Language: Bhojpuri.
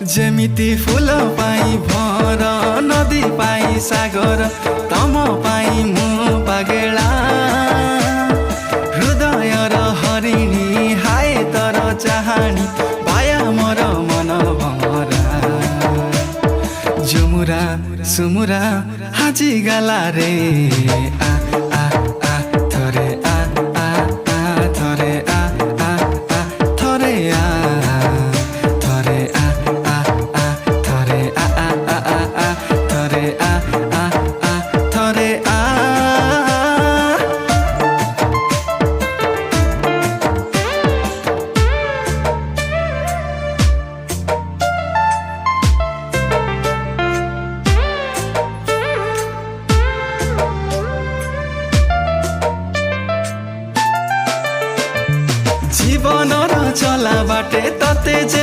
जेमिति फूल पाई भर नदी पाई सागर तम पाई मु पागेला हृदय र हरिणी हाय तर चाहनी पाया मोर मन भमरा जुमुरा सुमुरा हाजी गाला रे आ आ आ थरे आ आ आ थरे आ आ आ थरे आ थरे आ आ आ थरे आ आ आ आ थरे आ आ आ थरे आ जीवन र चला बाटे तते जे